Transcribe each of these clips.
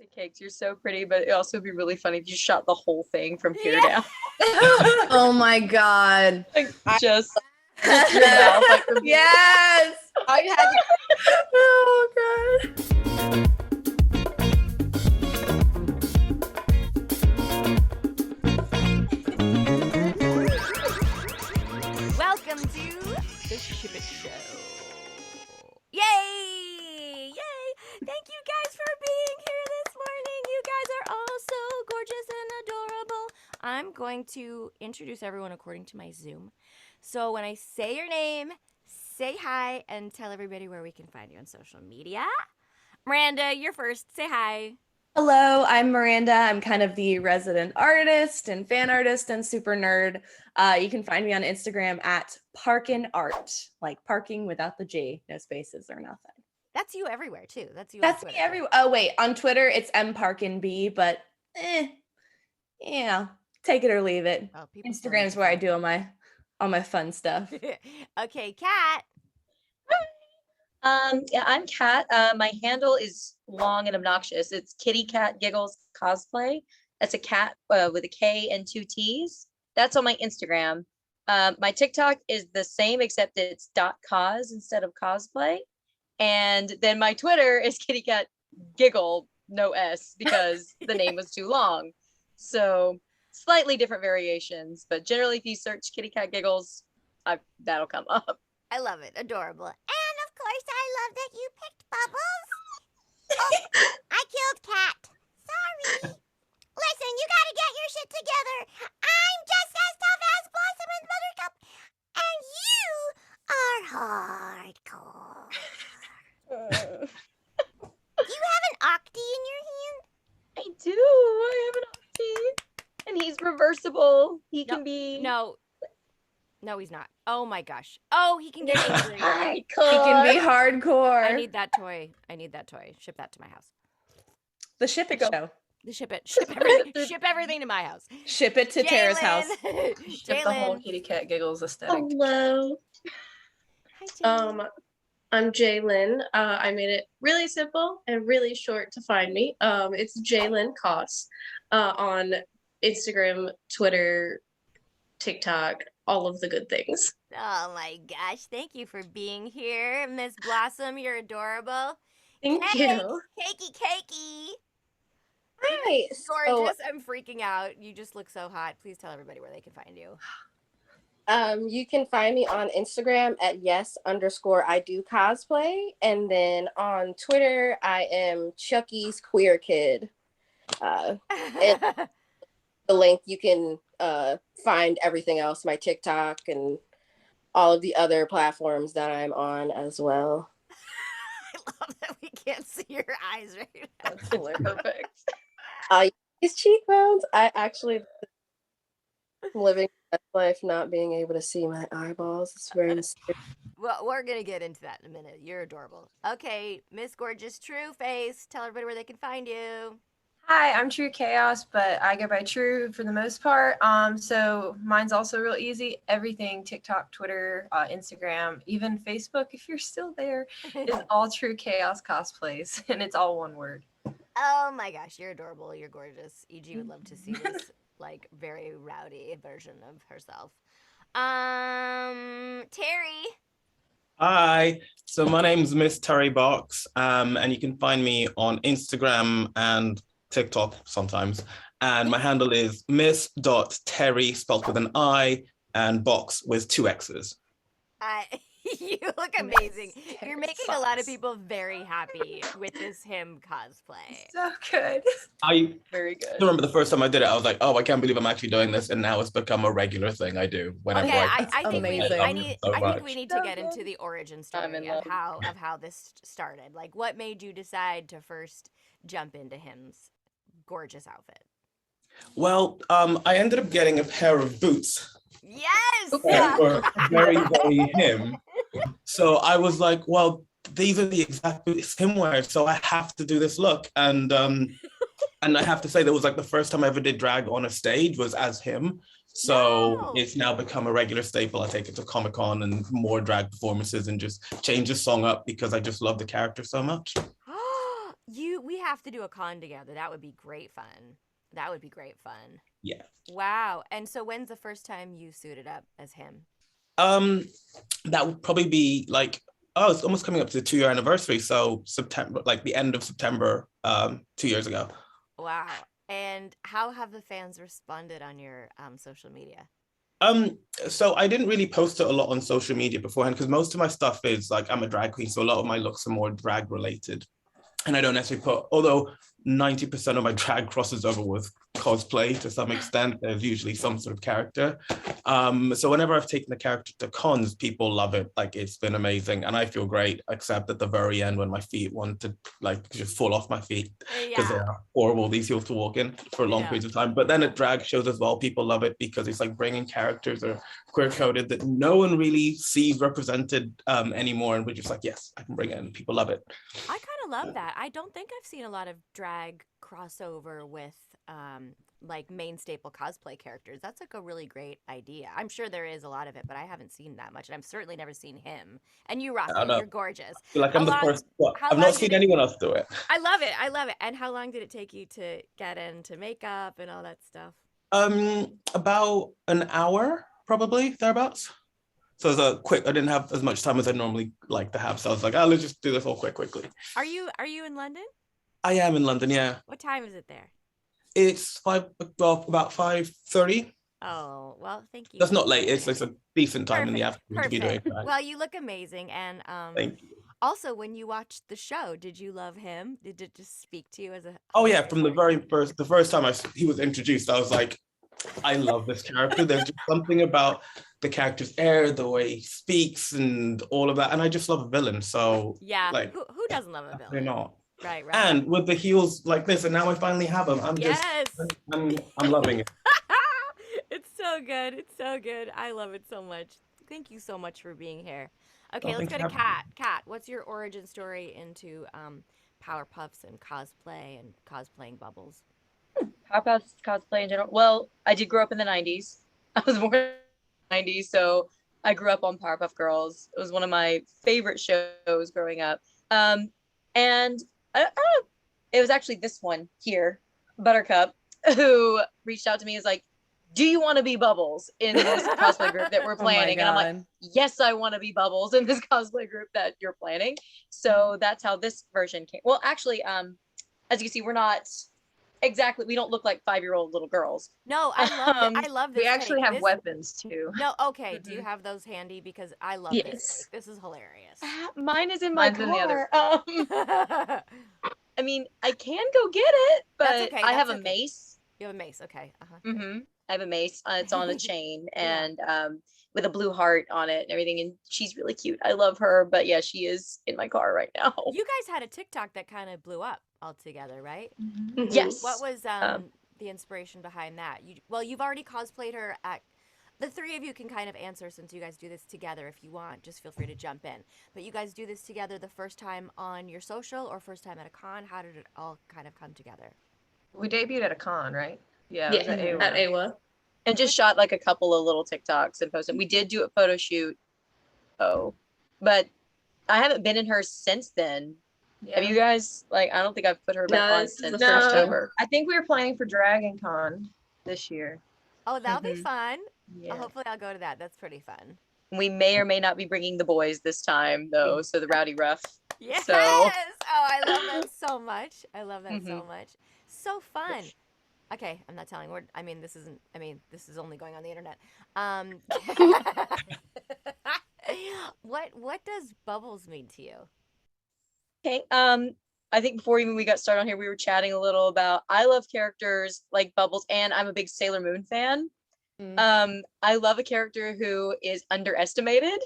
Cakes, you're so pretty, but it'd also be really funny if you shot the whole thing from here down. Oh my god. Like just your mouth, like from Yes. I had to Oh god. Welcome to the Ship It Show. Yay! Yay! Thank you guys for being here this morning. You guys are all so gorgeous and adorable. I'm going to introduce everyone according to my Zoom. So when I say your name, say hi and tell everybody where we can find you on social media. Miranda, you're first. Say hi. Hello, I'm Miranda. I'm kind of the resident artist and fan artist and super nerd. You can find me on Instagram at parkinart, like parking without the J, no spaces or nothing. That's you everywhere too. That's you. That's me everywhere. Oh wait, on Twitter it's mparkinb, but yeah, take it or leave it. Oh, Instagram's where I do all my fun stuff. Okay, Kat. Yeah, I'm Kat. My handle is long and obnoxious. It's kittykattgigglescosplay. That's a cat with a K and 2 T's. That's on my Instagram. My TikTok is the same, except it's .cos instead of cosplay. And then my Twitter is kittykattgiggle, no S, because the name was too long. So slightly different variations, but generally if you search kittykattgiggles, that'll come up. I love it. Adorable. And of course, I love that you picked Bubbles. Oh, I killed Kat. Sorry. Listen, you gotta get your shit together. I'm just as tough as Blossom and Buttercup, and you are hardcore. You have an Octi in your hand? I do. I have an Octi. And he's reversible. He can be... No, he's not. Oh my gosh. Oh, he can get angry. He can be hardcore. I need that toy. Ship that to my house. The Ship It Show. The Ship It. Ship everything. Ship everything to my house. Ship it to Tara's house. ship the whole KittyKatt giggles aesthetic. Hello. Hi, JLYNN. I'm JLYNN. I made it really simple and really short to find me. It's JLYNN Cos on Instagram, Twitter, TikTok, all of the good things. Oh my gosh. Thank you for being here. Miss Blossom, you're adorable. Thank you. Cakey. Hi. Gorgeous. I'm freaking out. You just look so hot. Please tell everybody where they can find you. You can find me on Instagram at yes_I do cosplay. And then on Twitter, I am Chucky's Queer Kid. And the link, you can find everything else, my TikTok and all of the other platforms that I'm on as well. I love that we can't see your eyes right now. That's perfect. These cheekbones, I actually living that life not being able to see my eyeballs. It's very mysterious. Well, we're going to get into that in a minute. You're adorable. Okay, Miss Gorgeous True Face, tell everybody where they can find you. Hi, I'm True Chaos, but I go by True for the most part. So mine's also real easy. Everything, TikTok, Twitter, Instagram, even Facebook, if you're still there, is all True Chaos Cosplays, and it's all one word. Oh my gosh, you're adorable. You're gorgeous. EG would love to see this like very rowdy version of herself. Terry. Hi, so my name's miss.terriboxx, and you can find me on Instagram and TikTok sometimes, and my handle is miss.terry, spelled with an I, and box with 2 X's. You look amazing. You're making a lot of people very happy with this him cosplay. So good. Very good. I remember the first time I did it, I was like, oh, I can't believe I'm actually doing this, and now it's become a regular thing I do whenever I think amazing. I think we need to get into the origin story of how this started. Like, what made you decide to first jump into him's gorgeous outfit? Well, I ended up getting a pair of boots. Yes! That were very, very him. So I was like, well, these are the exact boots him wears, so I have to do this look. And I have to say that was like the first time I ever did drag on a stage was as him. So it's now become a regular staple. I take it to Comic-Con and more drag performances and just change the song up because I just love the character so much. We have to do a con together. That would be great fun. That would be great fun. Yeah. Wow. And so when's the first time you suited up as him? That would probably be like, oh, it's almost coming up to the 2-year anniversary. So September, like the end of September, 2 years ago. Wow. And how have the fans responded on your social media? So I didn't really post it a lot on social media beforehand because most of my stuff is like, I'm a drag queen, so a lot of my looks are more drag related. And I don't necessarily put, although 90% of my drag crosses over with cosplay to some extent, there's usually some sort of character. So whenever I've taken the character to cons, people love it. Like, it's been amazing. And I feel great, except at the very end when my feet want to like just fall off my feet because they're horrible, these heels to walk in for long periods of time. But then at drag shows as well, people love it because it's like bringing characters or queer coded that no one really sees represented anymore. And we're just like, yes, I can bring it in. People love it. I kind of love that. I don't think I've seen a lot of drag crossover with like main staple cosplay characters. That's like a really great idea. I'm sure there is a lot of it, but I haven't seen that much. And I've certainly never seen him. And you rock it. You're gorgeous. I feel like I'm the first. I've not seen anyone else do it. I love it. I love it. And how long did it take you to get into makeup and all that stuff? About an hour, probably thereabouts. So it was a quick. I didn't have as much time as I normally like to have. So I was like, oh, let's just do this all quickly. Are you in London? I am in London, yeah. What time is it there? It's about 5:30. Oh, well, thank you. That's not late. It's a decent time in the afternoon to be doing that. Well, you look amazing. And thank you. Also, when you watched the show, did you love him? Did it just speak to you as a... Oh, yeah. From the first time he was introduced, I was like, I love this character. There's just something about the character's air, the way he speaks and all of that. And I just love a villain. So yeah, like, who doesn't love a villain? They're not. Right. And with the heels like this, and now I finally have them. I'm loving it. It's so good. It's so good. I love it so much. Thank you so much for being here. Okay, let's go to Kat. Kat, what's your origin story into Powerpuffs and cosplay and cosplaying Bubbles? Powerpuffs, cosplay in general. Well, I did grow up in the 90s. I was born in the 90s, so I grew up on Powerpuff Girls. It was one of my favorite shows growing up. And it was actually this one here, Buttercup, who reached out to me and was like, do you want to be Bubbles in this cosplay group that we're planning? And I'm like, yes, I want to be Bubbles in this cosplay group that you're planning. So that's how this version came. Well, actually, as you can see, we're not exactly, we don't look like 5-year-old little girls. No, I love it. I love this. We actually have weapons too. No, okay. Do you have those handy? Because I love this. This is hilarious. Mine is in my car. In the other. I mean, I can go get it, but okay. I have a mace. You have a mace, okay. I have a mace. It's on a chain and with a blue heart on it and everything. And she's really cute. I love her. But yeah, she is in my car right now. You guys had a TikTok that kind of blew up altogether, right? Yes. What was the inspiration behind that? You've already cosplayed her at... The three of you can kind of answer since you guys do this together if you want. Just feel free to jump in. But you guys do this together the first time on your social or first time at a con? How did it all kind of come together? We debuted at a con, right? Yeah, at AWA. And just shot like a couple of little TikToks and posted. We did do a photo shoot. But I haven't been in her since then. Yeah. Have you guys, like, I don't think I've put her back on since September. I think we were planning for Dragon Con this year. Oh, that'll be fun. Yeah. Hopefully I'll go to that. That's pretty fun. We may or may not be bringing the boys this time, though. So the Rowdy Rough. Yes. So. Oh, I love that so much. I love that so much. So fun. Okay, I'm not telling. This is only going on the internet. What does Bubbles mean to you? Okay. I think before even we got started on here, we were chatting a little about I love characters like Bubbles, and I'm a big Sailor Moon fan. I love a character who is underestimated,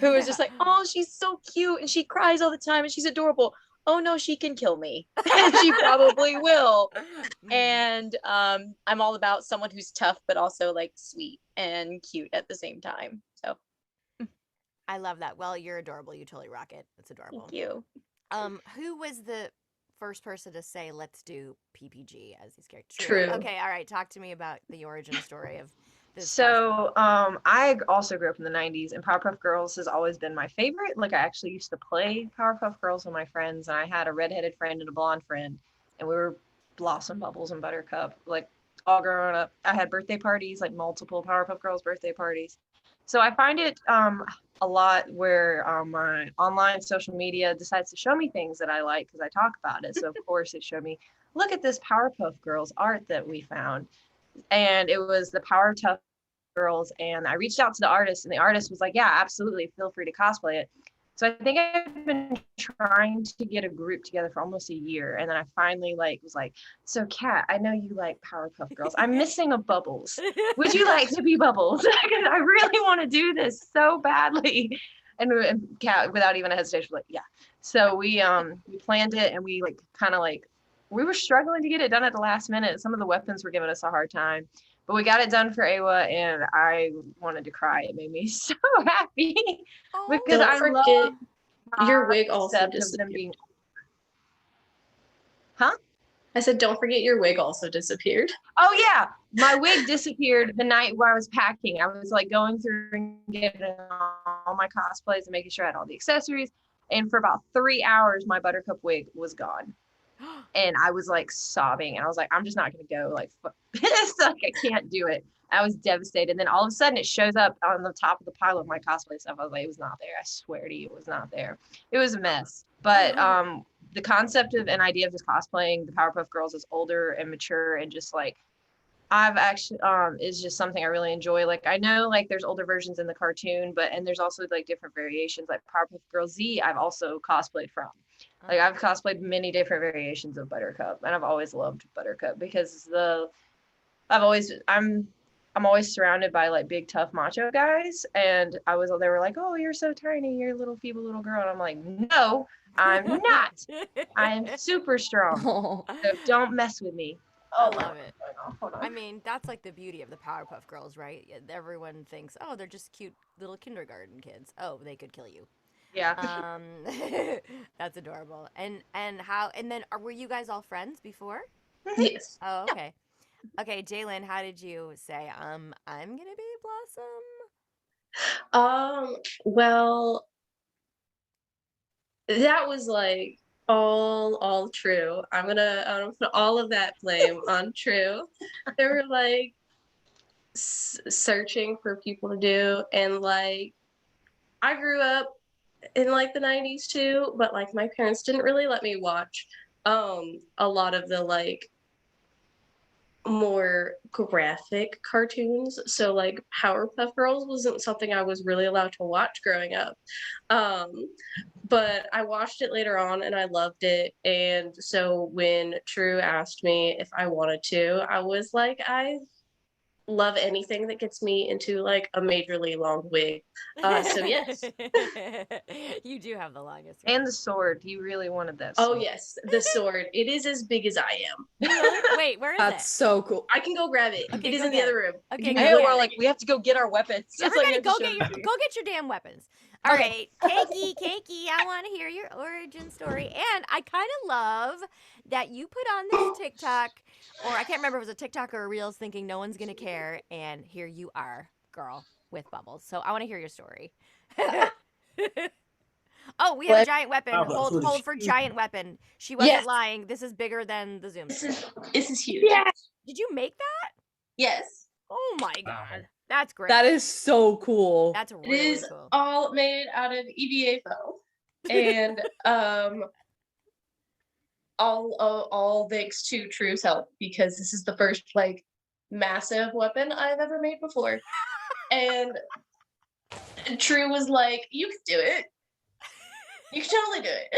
who is just like, oh, she's so cute and she cries all the time and she's adorable. Oh no, she can kill me. And she probably will. And I'm all about someone who's tough but also like sweet and cute at the same time. So I love that. Well, you're adorable. You totally rock it. It's adorable. Thank you. Who was the first person to say let's do PPG as these characters? True. Okay, all right. Talk to me about the origin story of So I also grew up in the 90s, and Powerpuff Girls has always been my favorite. Like I actually used to play Powerpuff Girls with my friends, and I had a redheaded friend and a blonde friend, and we were Blossom, Bubbles, and Buttercup, like all growing up. I had birthday parties, like multiple Powerpuff Girls birthday parties. So I find it a lot where my online social media decides to show me things that I like because I talk about it. So of course it showed me, look at this Powerpuff Girls art that we found. And it was the Powerpuff Girls, and I reached out to the artist, and the artist was like, yeah, absolutely, feel free to cosplay it. So I think I've been trying to get a group together for almost a year, and then I finally was like, so Kat, I know you like Powerpuff Girls. I'm missing a Bubbles. Would you like to be Bubbles? Because I really want to do this so badly. And Kat, without even a hesitation, was like, yeah. So we planned it, and we we were struggling to get it done at the last minute. Some of the weapons were giving us a hard time, but we got it done for Awa, and I wanted to cry. It made me so happy because I love your wig also concept of them being. Huh? I said, don't forget your wig also disappeared. Oh yeah, my wig disappeared the night where I was packing. I was like going through and getting all my cosplays and making sure I had all the accessories. And for about 3 hours, my Buttercup wig was gone. And I was like sobbing, and I was like, I'm just not gonna go, like, fuck this, like I can't do it. I was devastated. And then all of a sudden it shows up on the top of the pile of my cosplay stuff. I was like, it was not there. I swear to you, it was not there. It was a mess. But the concept of an idea of just cosplaying the Powerpuff Girls is older and mature, and just like I've actually is just something I really enjoy. Like I know like there's older versions in the cartoon, and there's also like different variations, like Powerpuff Girls Z I've also cosplayed from. Like I've cosplayed many different variations of Buttercup, and I've always loved Buttercup because I'm always surrounded by like big tough macho guys, and they were like, oh, you're so tiny, you're a little feeble little girl, and I'm like, no, I'm not. I am super strong. So don't mess with me. I love it. I mean, that's like the beauty of the Powerpuff Girls, right? Everyone thinks, oh, they're just cute little kindergarten kids. Oh, they could kill you. Yeah. That's adorable. And then were you guys all friends before? Yes. Oh, okay. Okay, JLYNN, how did you say I'm gonna be Blossom? Well, that was like all true. I'm gonna put all of that blame on True. They were like searching for people to do, and like I grew up in like the 90s too, but like my parents didn't really let me watch a lot of the like more graphic cartoons. So like Powerpuff Girls wasn't something I was really allowed to watch growing up. But I watched it later on and I loved it. And so when True asked me if I wanted to, I was like, I love anything that gets me into like a majorly long wig. So yes. You do have the longest. And the sword. You really wanted that sword. Oh yes, the sword. It is as big as I am. Wait, where is That's so cool. I can go grab it. Okay, it is in the other room. Okay, we're like, we have to go get our weapons. Everybody go get your damn weapons. All right, Keiki, I want to hear your origin story. And I kind of love that you put on this TikTok, or I can't remember if it was a TikTok or a Reels, thinking no one's going to care. And here you are, girl, with Bubbles. So I want to hear your story. Oh, we have a giant weapon. Hold for giant weapon. She wasn't lying. This is bigger than the Zoom. This is huge. Yeah. Did you make that? Yes. Oh my God. That's great. That is so cool. That's really It is cool. all made out of EVA foam. And all thanks to True's help, because this is the first like massive weapon I've ever made before. And True was like, you can do it. You can totally do it.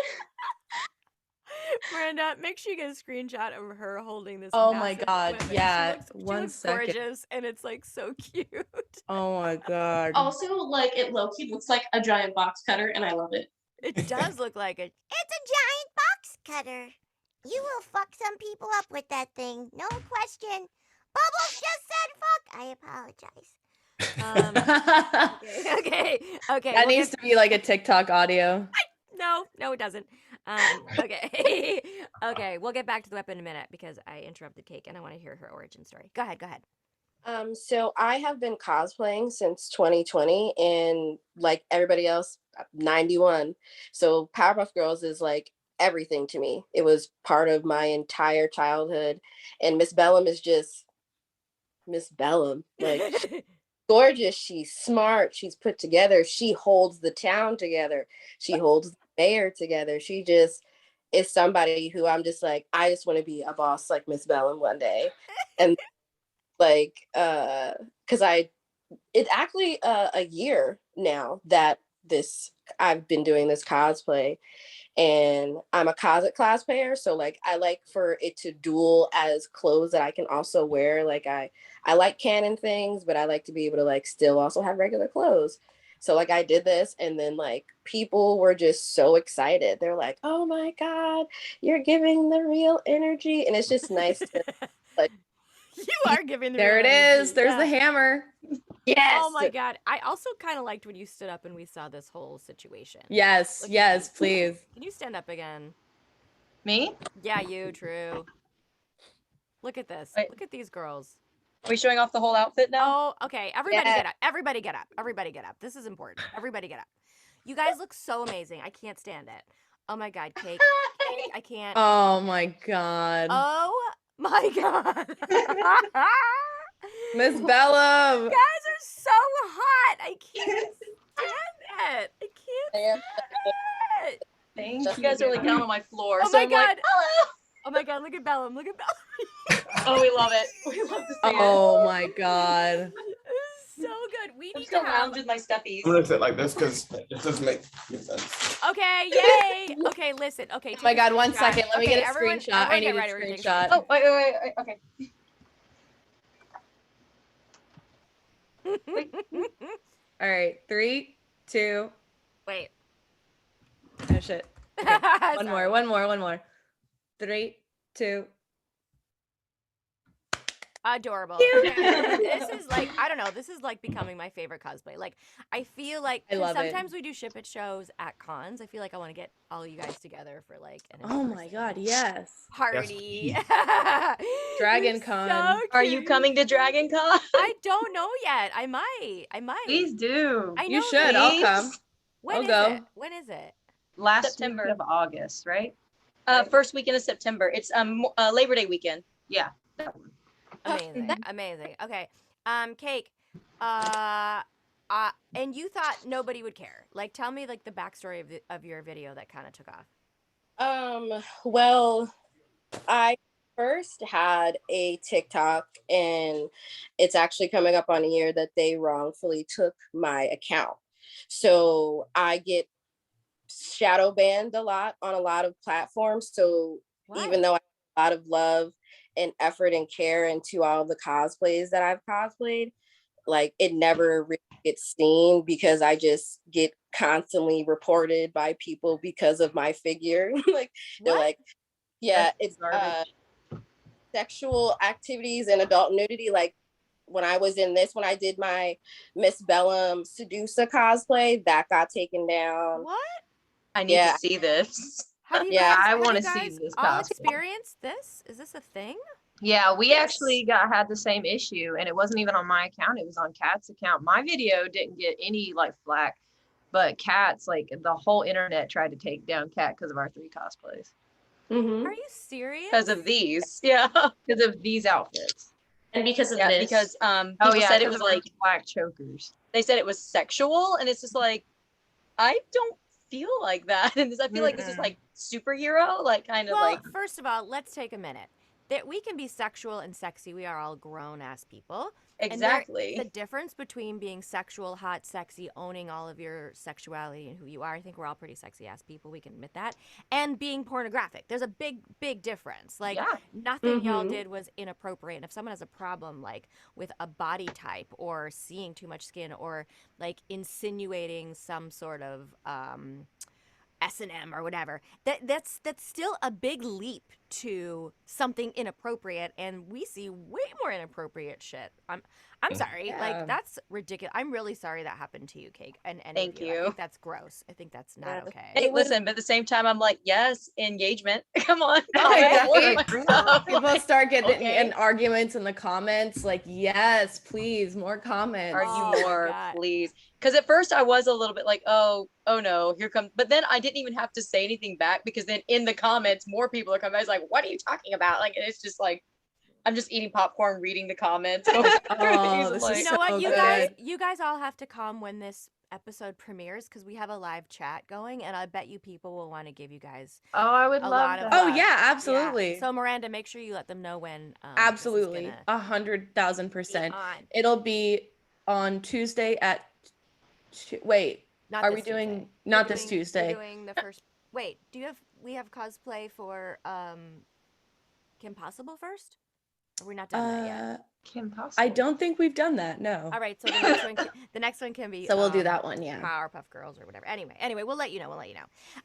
Miranda, make sure you get a screenshot of her holding this. Oh my God. weapon. Yeah. She One looks second. gorgeous, and it's like so cute. Oh my God. Also, like it low-key looks like a giant box cutter, and I love it. It does look like it. It's a giant box cutter. You will fuck some people up with that thing, no question. Bubbles just said fuck. I apologize. Okay. That needs to be like a TikTok audio. No, it doesn't. Okay. Okay, we'll get back to the weapon in a minute because I interrupted Cake and I want to hear her origin story. Go ahead. So I have been cosplaying since 2020, and like everybody else, 91. So Powerpuff Girls is like everything to me. It was part of my entire childhood, and Miss Bellum is just Miss Bellum. Like she's gorgeous, she's smart, she's put together. She holds the town together. She holds the mayor together. She just is somebody who I'm just like, I just want to be a boss like Miss Bellum one day. And like because it's actually a year now that this I've been doing this cosplay, and I'm a cosplayer, so like I like for it to dual as clothes that I can also wear. Like I like canon things, but I like to be able to like still also have regular clothes. So like I did this, and then like people were just so excited. They're like, oh my god, you're giving the real energy. And it's just nice to like, You are giving the There real it is. energy. There's Yeah. the hammer. yes. Oh my god. I also kind of liked when you stood up and we saw this whole situation. Yes, Look at yes, you. please. Can you stand up again? Me? Yeah, you, true. Look at this. Wait. Look at these girls. Are we showing off the whole outfit now? Oh, okay. Everybody Yeah. get up. Everybody get up. Everybody get up. This is important. Everybody get up. You guys look so amazing. I can't stand it. Oh my god, Cake. Cake, I can't. Oh my god. Oh my god. Miss You Bellum. guys are so hot. I can't stand it. I can't stand it. Thank you. You guys are like down on my floor. Oh so my I'm like, god. hello. Oh my god, look at Bellum. Look at Bellum. Oh, we love it. We love to see it. Oh my god. This is so good. We I'm need to still have. lounge with my stuffies. I'm gonna sit like this because it doesn't make sense. Okay, yay. Okay, listen. Okay. Oh my take a god, 1 screenshot. second. Let me Okay, get a everyone- screenshot. I everyone need get a ready, we're gonna take a screenshot. Oh, wait. Okay. All right, 3, 2. Wait. Oh shit. Okay. One more. 3, 2. Adorable. This is like, I don't know, this is like becoming my favorite cosplay. Like, I feel like, I love it. sometimes we do ship it shows at cons. I feel like I want to get all you guys together for like an Oh my in-person god, yes. party. Dragon It's Con. so Are you cute. coming to Dragon Con? I don't know yet. I might. Please do. I know You should. that- I'll come. When I'll is go. it? When is it? Last September. week of August, right? First weekend of September. It's Labor Day weekend. Yeah. Amazing. Amazing. Okay. Cake. And you thought nobody would care. Like, tell me like the backstory of your video that kind of took off. Well, I first had a TikTok, and it's actually coming up on a year that they wrongfully took my account. So I get shadow banned a lot on a lot of platforms. So even though I have a lot of love and effort and care into all the cosplays that I've cosplayed, like it never really gets seen because I just get constantly reported by people because of my figure. Like they're like, yeah, it's sexual activities and adult nudity. Like when I was in this, when I did my Miss Bellum Sedusa cosplay, that got taken down. What? I need to see this. Have you Yeah, guys, I have wanna you see guys this all cosplay. experienced this? Is this a thing? Yeah, we actually had the same issue, and it wasn't even on my account. It was on Kat's account. My video didn't get any like flack, but Kat's, like the whole internet tried to take down Kat because of our 3 cosplays. Mm-hmm. Are you serious? Because of these. Yeah. Because of these outfits. And because of Yeah, this. because Oh people yeah, said it 'cause was of our like black chokers. they said it was sexual, and it's just like I don't feel like that. And I feel like this is like superhero, like kind of Well, like first of all, let's take a minute. That we can be sexual and sexy. We are all grown ass people. exactly. And the difference between being sexual, hot, sexy, owning all of your sexuality and who you are. I think we're all pretty sexy ass people. We can admit that. And being pornographic. There's a big, big difference. Like Yeah. nothing y'all did was inappropriate. And if someone has a problem like with a body type or seeing too much skin or like insinuating some sort of S&M or whatever. That's still a big leap to something inappropriate, and we see way more inappropriate shit. I'm sorry, Yeah. like that's ridiculous. I'm really sorry that happened to you, Cake, and Thank I you. think that's gross. I think that's not Yeah. okay. Hey, It was- listen, but at the same time, I'm like, yes, engagement. Come on. Exactly. Myself. People start getting Okay. in arguments in the comments, like, yes, please, more comments. Argue Oh my more, God. please. Because at first I was a little bit like, oh no, here comes. But then I didn't even have to say anything back because then in the comments, more people are coming. I was like, what are you talking about? Like, it's just like, I'm just eating popcorn, reading the comments. Oh, These, this like, is You know what, so you guys all have to come when this episode premieres because we have a live chat going, and I bet you people will want to give you guys Oh, I would a love lot of that. Oh love. yeah, absolutely. Yeah. So Miranda, make sure you let them know when. Absolutely. This 100,000%. is on. It'll be on Tuesday at wait, Not are this we doing Tuesday. not We're this doing- Tuesday? We're doing the first. Wait, we have cosplay for Kim Possible first? Are we not done that yet? Kim Possible. I don't think we've done that. No. All right, so the next one can be So we'll do that one, yeah. Powerpuff Girls or whatever. Anyway, we'll let you know.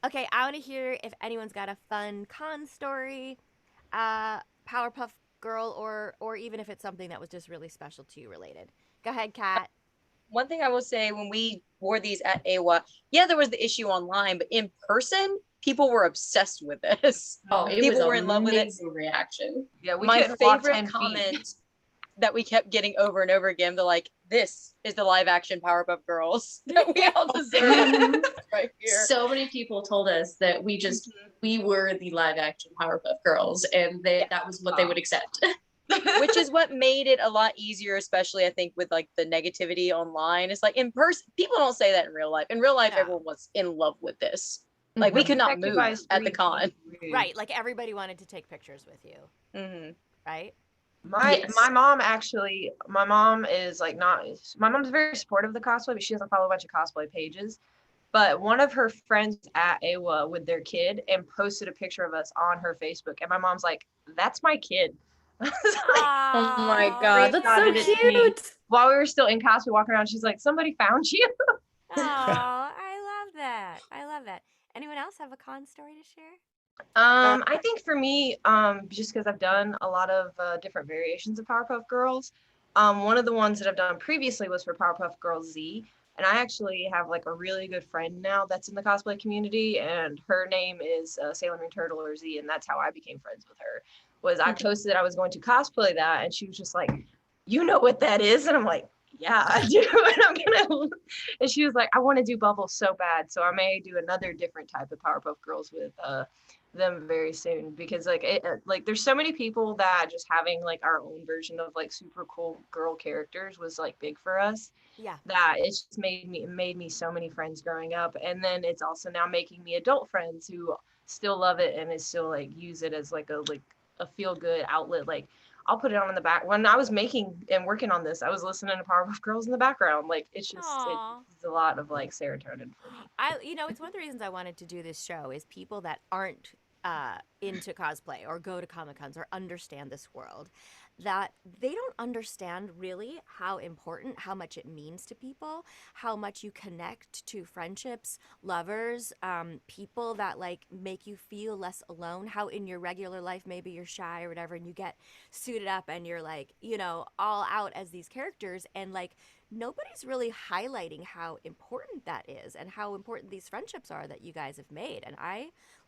Okay, I want to hear if anyone's got a fun con story, Powerpuff Girl, or even if it's something that was just really special to you related. Go ahead, Kat. one thing I will say, when we wore these at AWA, yeah, there was the issue online, but in person, people were obsessed with this. Oh, it People was were in love with it. amazing reaction. Yeah, we My couldn't walk 10 favorite feet. comment that we kept getting over and over again, they're like, this is the live action Powerpuff Girls that we all deserve right here. So many people told us that we were the live action Powerpuff Girls, and that was what they would accept. Which is what made it a lot easier, especially I think with like the negativity online. It's like in person, people don't say that in real life. In real life, No. everyone was in love with this. Like we could not Protected move by at the street con. TV. Right, like everybody wanted to take pictures with you, Mm-hmm. right? My Yes. my mom is like not, my mom's very supportive of the cosplay, but she doesn't follow a bunch of cosplay pages. But one of her friends at AWA with their kid and posted a picture of us on her Facebook. And my mom's like, that's my kid. I was like, Oh my Aw. god, that's so Screenshotted it to me. cute. while we were still in cosplay walking around, she's like, somebody found you. Oh, I love that. Anyone else have a con story to share? I think for me, just because I've done a lot of different variations of Powerpuff Girls, one of the ones that I've done previously was for Powerpuff Girls Z, and I actually have like a really good friend now that's in the cosplay community, and her name is Sailor Moon Turtle or Z, and that's how I became friends with her. Was I posted that I was going to cosplay that, and she was just like, "You know what that is?" And I'm like, "Yeah, I do." And I'm gonna, and she was like, "I want to do Bubbles so bad, so I may do another different type of Powerpuff Girls with them very soon, because like like there's so many people that just having like our own version of like super cool girl characters was like big for us, Yeah. that it's just made me so many friends growing up, and then it's also now making me adult friends who still love it and is still like use it as like a feel good outlet. Like I'll put it on in the back. When I was making and working on this, I was listening to Powerpuff Girls in the background. Like it's just Aw. it's a lot of like serotonin for me. It's one of the reasons I wanted to do this show is people that aren't into cosplay or go to Comic-Cons or understand this world, that they don't understand really how important, how much it means to people, how much you connect to friendships, lovers, people that like make you feel less alone, how in your regular life maybe you're shy or whatever and you get suited up and you're like, all out as these characters, and like nobody's really highlighting how important that is and how important these friendships are that you guys have made. And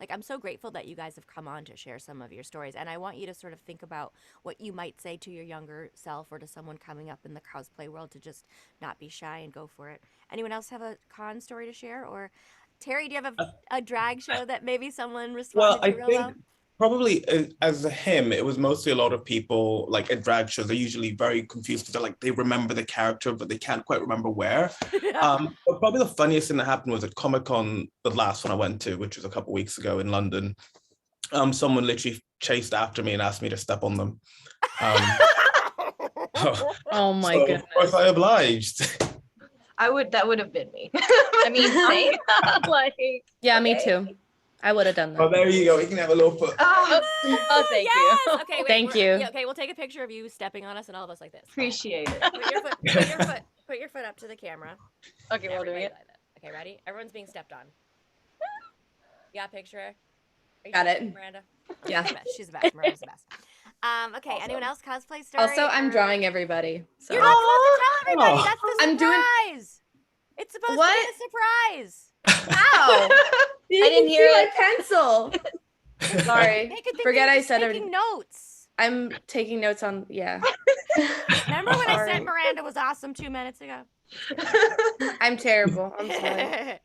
I'm so grateful that you guys have come on to share some of your stories, and I want you to sort of think about what you might say to your younger self or to someone coming up in the cosplay world to just not be shy and go for it. Anyone else have a con story to share? Or Terry, do you have a drag show that maybe someone responded Well, I to real think well? probably as a him, it was mostly a lot of people like at drag shows. They're usually very confused because they remember the character, but they can't quite remember where. But probably the funniest thing that happened was at Comic-Con, the last one I went to, which was a couple of weeks ago in London. Someone literally chased after me and asked me to step on them. Oh my so goodness. of course I obliged. That would have been me. I mean, same. Like, Yeah, me okay. too. I would have done Oh, that. there you go. We can have a little foot. Oh, thank Yes! you. Okay, wait, Thank you. Yeah, okay, we'll take a picture of you stepping on us and all of us like this. Appreciate it. Put your foot up to the camera. Okay, well, doing Everybody it. like that. Okay, ready? Everyone's being stepped on. Yeah, picture her. Are you Got showing it. Miranda? Yeah. She's the best. Miranda's the best. Okay, Awesome. anyone else cosplay story? Also, I'm or- drawing everybody. So. You're not supposed to tell everybody. Oh. That's the I'm doing- surprise. It's supposed What? to be a surprise. How? You I didn't can hear see it. my pencil. Sorry. They could think Forget you're I just said taking everything. notes. I'm taking notes on. Yeah. Remember when I Sorry. said Miranda was awesome 2 minutes ago? I'm terrible. I'm sorry.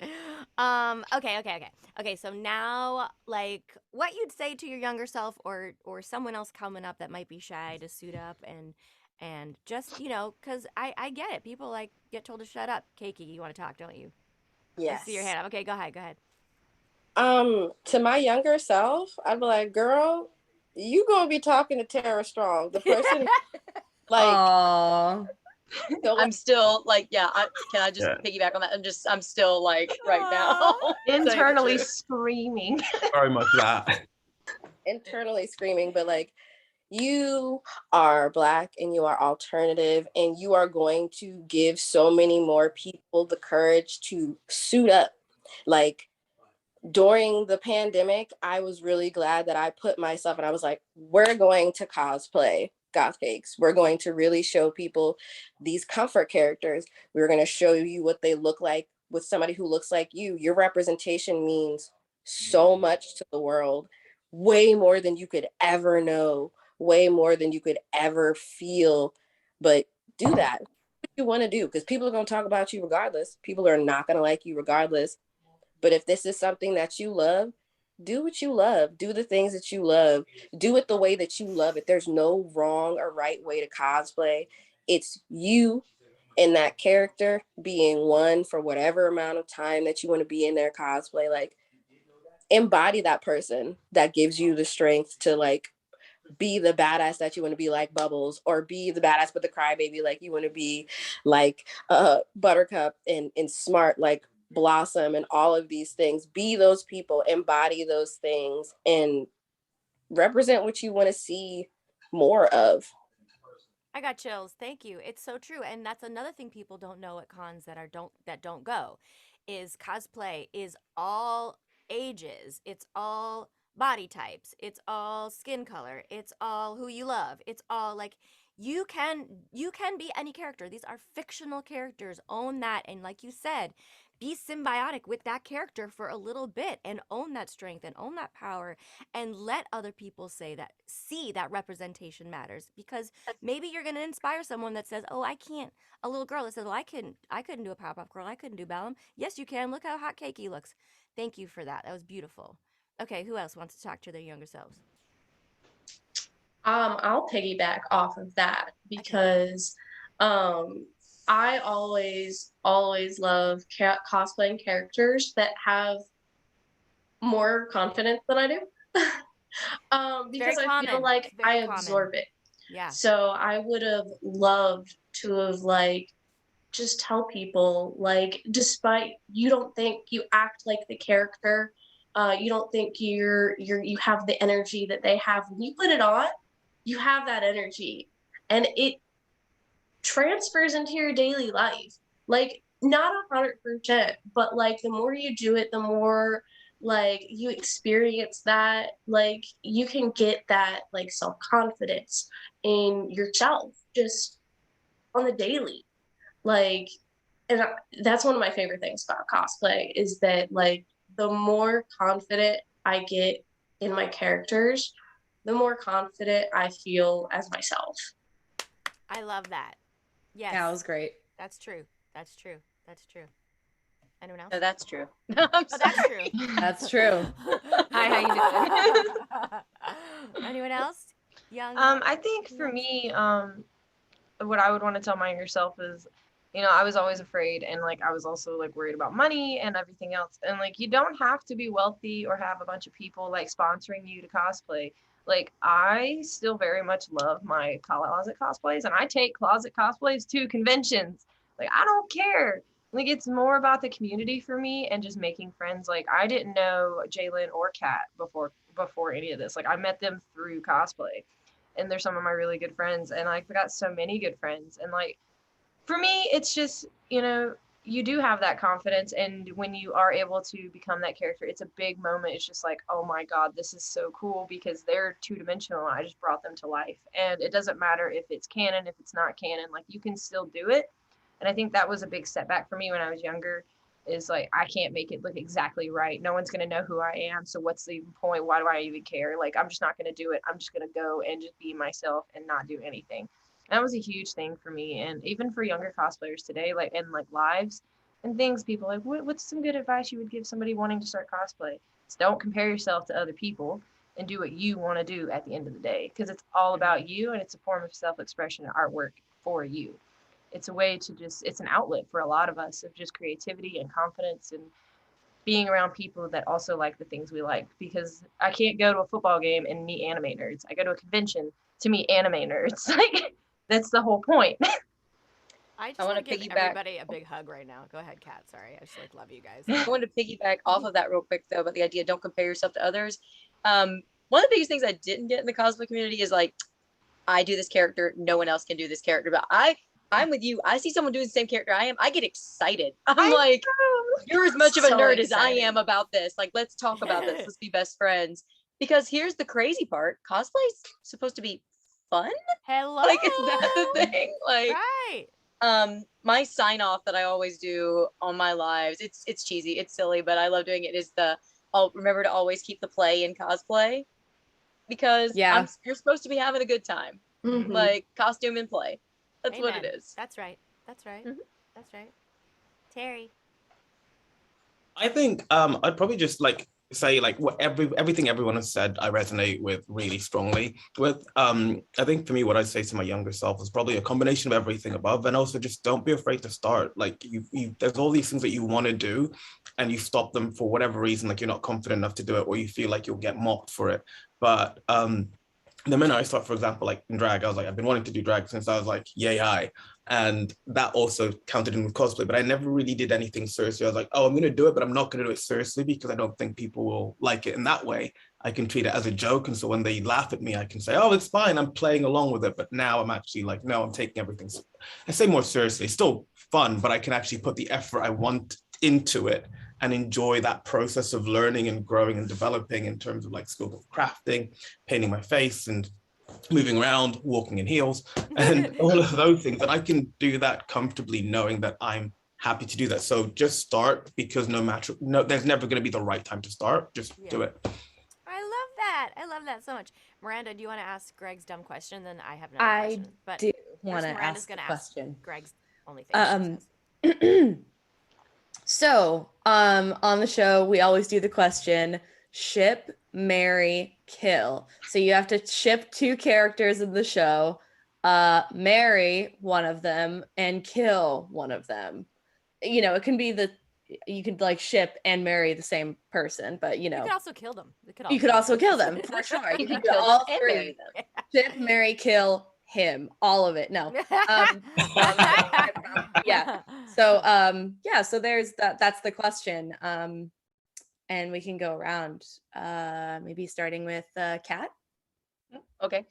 Okay, so now, like, what you'd say to your younger self or someone else coming up that might be shy to suit up and just, you know, because I get it. People, like, get told to shut up. Keiki, you want to talk, don't you? Yes. I see your hand up. Okay, go ahead. To my younger self, I'd be like, girl, you gonna be talking to Tara Strong, the person like Aww. so, I'm still like, yeah, can I just Yeah. piggyback on that? I'm still like right now. saying the Internally truth. screaming. Very much that. internally screaming, but like you are Black and you are alternative and you are going to give so many more people the courage to suit up. Like during the pandemic, I was really glad that I put myself and I was like, we're going to cosplay GothCakez. We're going to really show people these comfort characters. We're going to show you what they look like with somebody who looks like you. Your representation means so much to the world, way more than you could ever know, way more than you could ever feel. But do that. What you want to do, because people are going to talk about you regardless. People are not going to like you regardless. But if this is something that you love, do what you love. Do the things that you love. Do it the way that you love it. There's no wrong or right way to cosplay. It's you and that character being one for whatever amount of time that you want to be in their cosplay. Like, embody that person that gives you the strength to like be the badass that you want to be, like Bubbles, or be the badass but the crybaby like you want to be, like Buttercup, and smart like Blossom, and all of these things. Be those people, embody those things, and represent what you want to see more of. I got chills. Thank you. It's so true, and that's another thing people don't know at cons that don't go, is cosplay is all ages. It's all body types. It's all skin color. It's all who you love. It's all like you can be any character. These are fictional characters. Own that, and like you said, be symbiotic with that character for a little bit and own that strength and own that power and let other people see that representation matters, because maybe you're going to inspire someone that says, oh, I can't, a little girl that says, well, I couldn't do a Powerpuff Girl, I couldn't do Bellum. Yes, you can. Look how hot Keiki looks. Thank you for that. That was beautiful. Okay, who else wants to talk to their younger selves? I'll piggyback off of that because I always love cosplaying characters that have more confidence than I do. Because I feel like I absorb it. Yeah. So I would have loved to have like just tell people, like, despite you don't think you act like the character, you don't think you have the energy that they have, when you put it on, you have that energy and it transfers into your daily life. Like, not 100%, but like the more you do it, the more like you experience that, like you can get that like self-confidence in yourself just on the daily. Like, and that's one of my favorite things about cosplay, is that like the more confident I get in my characters, the more confident I feel as myself. I love that. Yes. Yeah, it was great. That's true. That's true. That's true. Anyone else? No, that's true. Oh, that's true. That's true. Hi, how you doing? Anyone else? Young. I think for me, what I would want to tell my younger self is, you know, I was always afraid, and like I was also like worried about money and everything else. And like you don't have to be wealthy or have a bunch of people like sponsoring you to cosplay. Like I still very much love my closet cosplays, and I take closet cosplays to conventions. Like I don't care. Like it's more about the community for me and just making friends. Like I didn't know JLYNN or Kat before any of this. Like I met them through cosplay, and they're some of my really good friends. And like I got so many good friends. And like for me, it's just, you know, you do have that confidence, and when you are able to become that character, it's a big moment. It's just like, oh my god, this is so cool, because they're two-dimensional and I just brought them to life. And it doesn't matter if it's canon, if it's not canon, like you can still do it. And I think that was a big setback for me when I was younger, is like, I can't make it look exactly right. No one's going to know who I am, so what's the point? Why do I even care? Like, I'm just not going to do it. I'm just going to go and just be myself and not do anything. That was a huge thing for me. And even for younger cosplayers today, like in like lives and things, people like, what's some good advice you would give somebody wanting to start cosplay? It's don't compare yourself to other people, and do what you want to do at the end of the day, because it's all about you, and it's a form of self-expression and artwork for you. It's a way to just, it's an outlet for a lot of us of just creativity and confidence, and being around people that also like the things we like, because I can't go to a football game and meet anime nerds. I go to a convention to meet anime nerds. Like, that's the whole point. I just I want want to to give piggyback. everybody a big hug right now. Go ahead, Kat. Sorry, I just like love you guys. I wanted to piggyback off of that real quick though, about the idea, don't compare yourself to others. One of the biggest things I didn't get in the cosplay community is like, I do this character, no one else can do this character. But I'm with you. I see someone doing the same character I am, I get excited. I'm like, you're as much of a So nerd as I excited. am about this. Like, let's talk about this. Let's be best friends. Because here's the crazy part: cosplay's supposed to be fun. Hello. Like, is that the thing? Like, Right. my sign off that I always do on my lives, it's cheesy, it's silly, but I love doing it, is I'll remember to always keep the play in cosplay, because Yeah. you're supposed to be having a good time. Mhm. Like, costume and play. That's what it Amen. is. That's right. That's right. Mhm. That's right. Terry. I think I'd probably just like say like what everything everyone has said I resonate with really strongly with. I think for me what I'd say to my younger self is probably a combination of everything above, and also just don't be afraid to start. Like you there's all these things that you want to do and you stop them for whatever reason, like you're not confident enough to do it, or you feel like you'll get mocked for it. But the minute I start, for example, like in drag, I was like, I've been wanting to do drag since I was like, yay, high. And that also counted in with cosplay, but I never really did anything seriously. I was like, oh, I'm going to do it, but I'm not going to do it seriously because I don't think people will like it in that way. I can treat it as a joke. And so when they laugh at me, I can say, oh, it's fine. I'm playing along with it. But now I'm actually like, no, I'm taking everything. I say more seriously, still fun, but I can actually put the effort I want into it and enjoy that process of learning and growing and developing in terms of like skills of crafting, painting my face and moving around, walking in heels, and all of those things. And I can do that comfortably knowing that I'm happy to do that. So just start, because there's never going to be the right time to start. Just do it. I love that. I love that so much. Miranda, do you want to ask Greg's dumb question? Then I have another I question. But do first, want to Miranda's ask the going to ask question. Greg's only thing. she says. So, on the show, we always do the question: ship, marry, kill. So you have to ship 2 characters in the show, marry one of them, and kill one of them. You know, it can be you could like ship and marry the same person, but you You know, could also kill them. you could also kill them for sure. You You can can do kill them all and 3. marry them. Ship, marry, kill him. All of it. No. Yeah. So yeah, so there's that's the question. And we can go around. Maybe starting with Kat. Okay.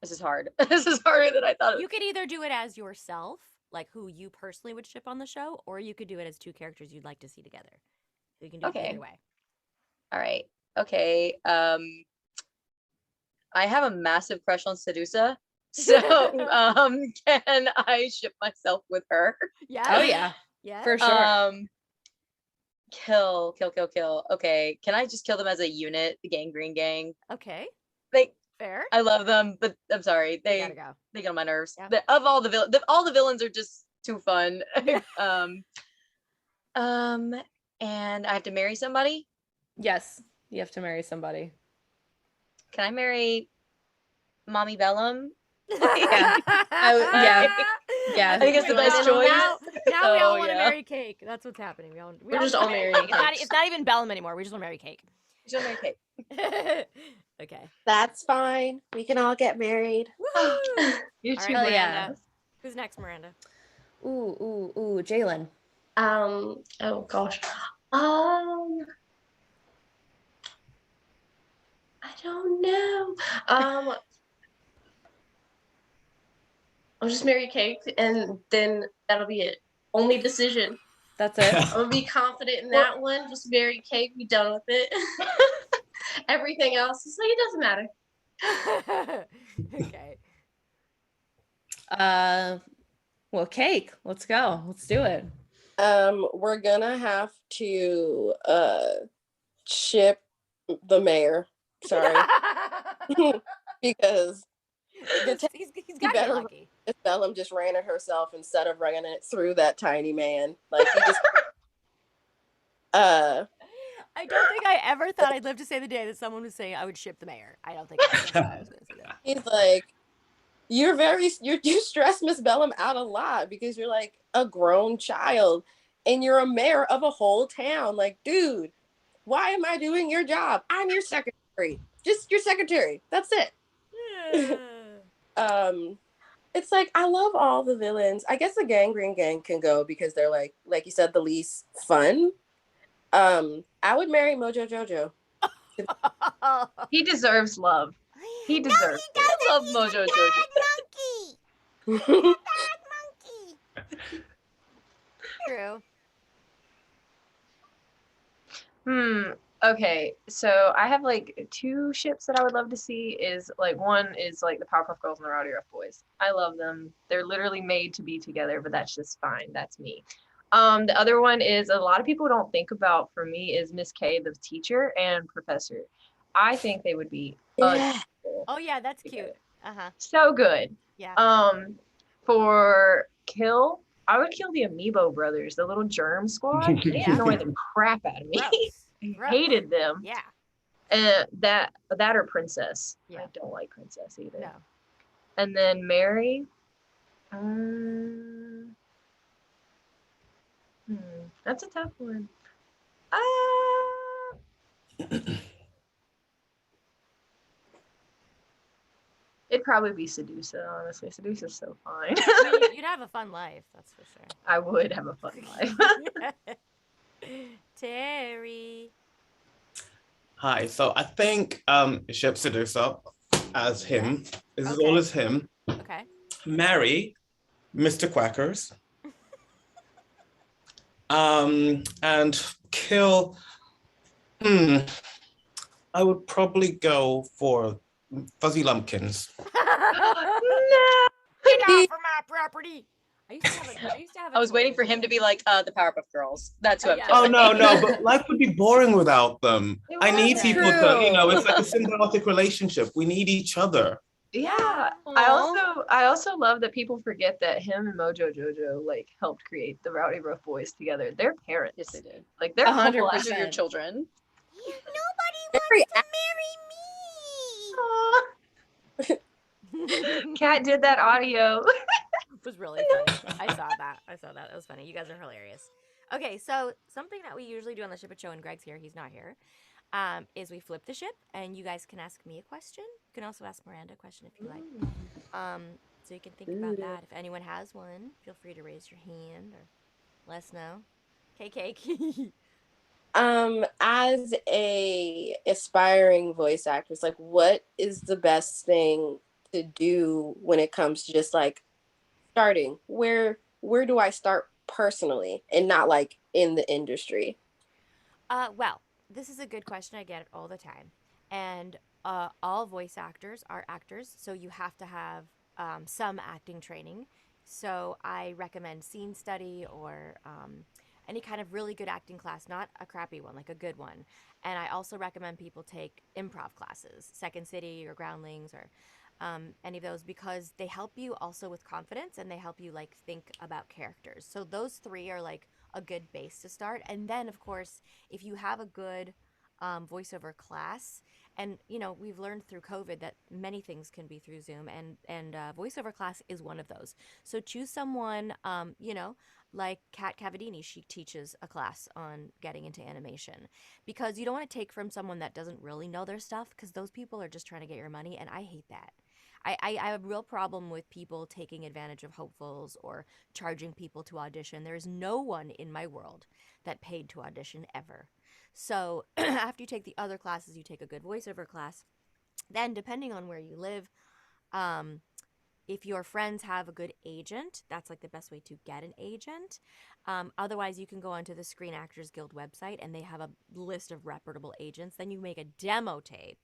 This is hard. This is harder than I thought. You could either do it as yourself, like who you personally would ship on the show, or you could do it as 2 characters you'd like to see together. So you can do it Okay. either way. All right. Okay. I have a massive crush on Sedusa. So can I ship myself with her? Yeah. Oh yeah, Yeah. for sure. Kill. Okay. Can I just kill them as a unit, the Gangrene Gang? Okay. Fair. I love them, but I'm sorry, They gotta go. they get on my nerves. Yeah. Of all the villains, all the villains are just too fun. And I have to marry somebody. Yes, you have to marry somebody. Can I marry Mommy Bellum? Yeah. Yeah. I think it's the best choice. Now we all So, want to yeah. marry Cake. That's what's happening. We're just all marrying Cake. It's not even Bellum anymore. We just want to marry Cake. She'll marry Kate. Okay. That's fine. We can all get married. Woo! You All too, right, yeah. Miranda. Who's next, Miranda? Ooh, JLYNN. Oh gosh. I don't know. I'll just marry Cake, and then that'll be it. Only decision. That's it. I'm gonna be confident in that one. Just marry Cake, be done with it. Everything else is like, it doesn't matter. Okay. Well, Cake, let's go. Let's do it. We're gonna have to ship the mayor. Sorry. Because he's got to get lucky. if Bellum just ran it herself instead of running it through that tiny man. Like he just I don't think I ever thought I'd live to say the day that someone was saying I would ship the mayor. I don't think I ever thought I was going to say that. he's like, you stress Miss Bellum out a lot because you're like a grown child and you're a mayor of a whole town. Like, dude, why am I doing your job? I'm your secretary. Just your secretary. That's it. It's like I love all the villains. I guess the Gangrene Gang can go because they're like you said, the least fun. I would marry Mojo Jojo. He deserves love. He deserves. He doesn't. I love He's Mojo a Jojo. bad monkey. Bad monkey. True. Okay, so I have like two ships that I would love to see. Is like one is like the Powerpuff Girls and the Rowdy Rough Boys. I love them. They're literally made to be together, but that's just fine. That's me. The other one is a lot of people don't think about for me is Miss K, the teacher, and Professor. I think they would be adorable. Oh yeah, that's cute. Uh-huh. So good. Yeah. For kill, I would kill the Amiibo brothers, the little germ squad. They Yeah. annoy the crap out of me. Gross. I Gross. hated them. Yeah. And that or Princess. Yeah. I don't like Princess either. No. And then Mary. That's a tough one. It'd probably be Sedusa, honestly. Sedusa's so fine. I mean, you'd have a fun life, that's for sure. I would have a fun life. Terry. Hi. So I think Shep Sedusa as him. This is Okay. all as him. Okay. Marry Mr. Quackers. And kill. I would probably go for Fuzzy Lumpkins. No! Get off of my property! I used to have a I was toy waiting with for him to be like the Powerpuff Girls. That's who I'm Yeah. Oh killing. no, but life would be boring without them. It I need would. people to, it's like a symbiotic relationship. We need each other. Yeah. I also love that people forget that him and Mojo Jojo like helped create the Rowdy Rough Boys together. They're parents. Yes, they did. Like they're 100%. whole These are your children. Nobody Very wants to marry me. Kat did that audio. It was really funny. I saw that. That was funny. You guys are hilarious. Okay, so something that we usually do on the Ship It Show, and Greg's here, he's not here, is we flip the ship, and you guys can ask me a question. You can also ask Miranda a question if you like. So you can think about that. If anyone has one, feel free to raise your hand or let us know. KK. As a aspiring voice actress, like what is the best thing to do when it comes to just like starting? Where do I start personally and not like in the industry? Well, this is a good question. I get it all the time. And all voice actors are actors, so you have to have some acting training. So I recommend scene study or any kind of really good acting class, not a crappy one, like a good one. And I also recommend people take improv classes, Second City or Groundlings or any of those, because they help you also with confidence and they help you like think about characters. So those three are like a good base to start. And then of course, if you have a good voiceover class, and we've learned through COVID that many things can be through Zoom, and voiceover class is one of those. So choose someone, like Kat Cavadini. She teaches a class on getting into animation, because you don't want to take from someone that doesn't really know their stuff, because those people are just trying to get your money, and I hate that. I have a real problem with people taking advantage of hopefuls or charging people to audition. There is no one in my world that paid to audition ever. So after you take the other classes, you take a good voiceover class. Then depending on where you live, if your friends have a good agent, that's like the best way to get an agent. Otherwise, you can go onto the Screen Actors Guild website and they have a list of reputable agents. Then you make a demo tape.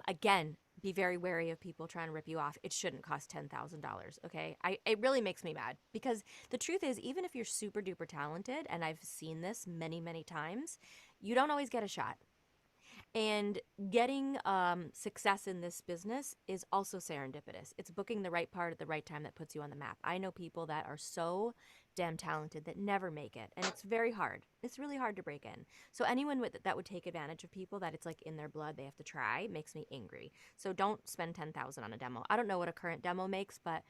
Again, be very wary of people trying to rip you off. It shouldn't cost $10,000, okay? It really makes me mad because the truth is, even if you're super duper talented, and I've seen this many, many times, you don't always get a shot. And getting success in this business is also serendipitous. It's booking the right part at the right time that puts you on the map. I know people that are so damn talented that never make it, and it's very hard. It's really hard to break in. So anyone that would take advantage of people that it's like in their blood, they have to try, makes me angry. So don't spend $10,000 on a demo. I don't know what a current demo makes, but